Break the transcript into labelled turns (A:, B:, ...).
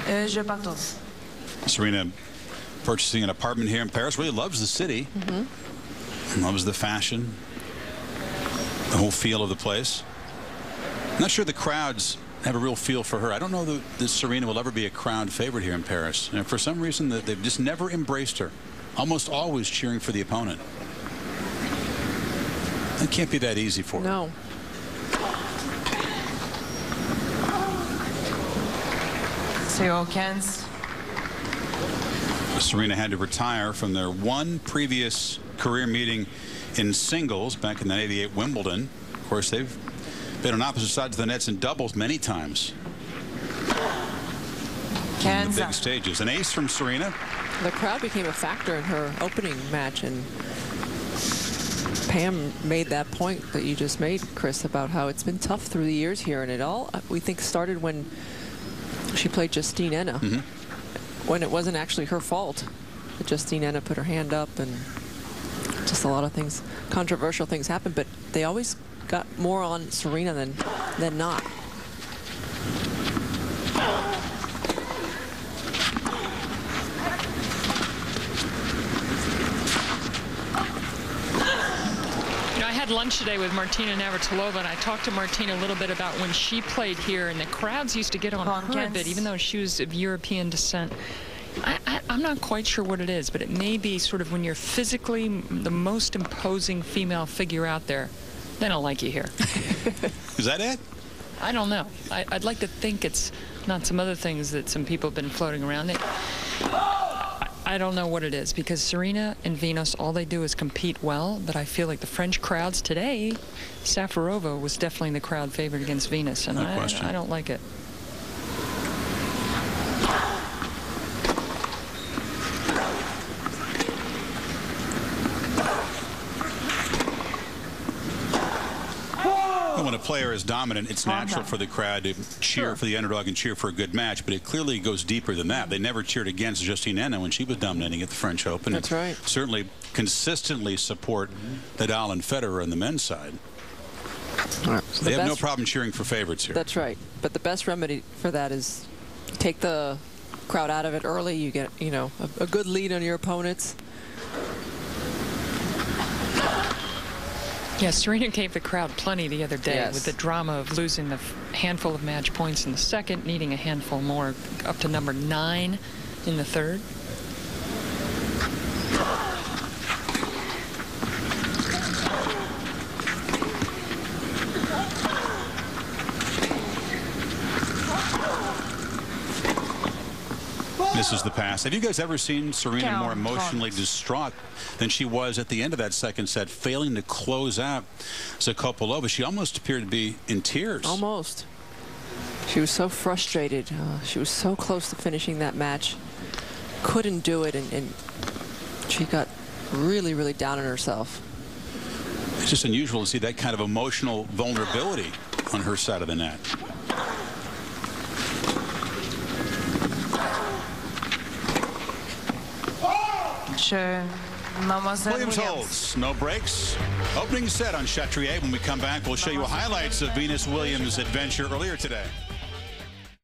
A: Je partage.
B: Serena purchasing an apartment here in Paris, really loves the city, loves the fashion, the whole feel of the place. I'm not sure the crowds have a real feel for her. I don't know that Serena will ever be a crowd favorite here in Paris. And for some reason, they've just never embraced her, almost always cheering for the opponent. It can't be that easy for her.
C: No.
A: C'est au 15.
B: Serena had to retire from their one previous career meeting in singles back in the '88 Wimbledon. Of course, they've been on opposite sides of the nets in doubles many times. On the big stages. An ace from Serena.
C: The crowd became a factor in her opening match, and Pam made that point that you just made, Chris, about how it's been tough through the years here, and it all, we think, started when she played Justine Henin, when it wasn't actually her fault that Justine Henin put her hand up, and just a lot of things, controversial things happened, but they always got more on Serena than not.
D: I had lunch today with Martina Navratilova, and I talked to Martina a little bit about when she played here, and the crowds used to get on her a bit, even though she was of European descent. I'm not quite sure what it is, but it may be sort of when you're physically the most imposing female figure out there, they don't like you here.
B: Is that it?
D: I don't know. I'd like to think it's not some other things that some people have been floating around. I don't know what it is, because Serena and Venus, all they do is compete well, but I feel like the French crowds today, Safarova was definitely the crowd favorite against Venus, and I don't like it.
B: When a player is dominant, it's natural for the crowd to cheer for the underdog and cheer for a good match, but it clearly goes deeper than that. They never cheered against Justine Henin when she was dominating at the French Open.
C: That's right.
B: Certainly consistently support Nadal and Federer on the men's side. So they have no problem cheering for favorites here.
C: That's right. But the best remedy for that is take the crowd out of it early. You get, you know, a good lead on your opponents.
D: Yeah, Serena gave the crowd plenty the other day with the drama of losing the handful of match points in the second, needing a handful more, up to number 9 in the third.
B: This is the pass. Have you guys ever seen Serena more emotionally distraught than she was at the end of that second set, failing to close out Zakopolova? She almost appeared to be in tears.
C: Almost. She was so frustrated. She was so close to finishing that match. Couldn't do it, and she got really, really down on herself.
B: It's just unusual to see that kind of emotional vulnerability on her side of the net. Williams holds. No breaks. Opening set on Chatrier. When we come back, we'll show you highlights of Venus Williams' adventure earlier today.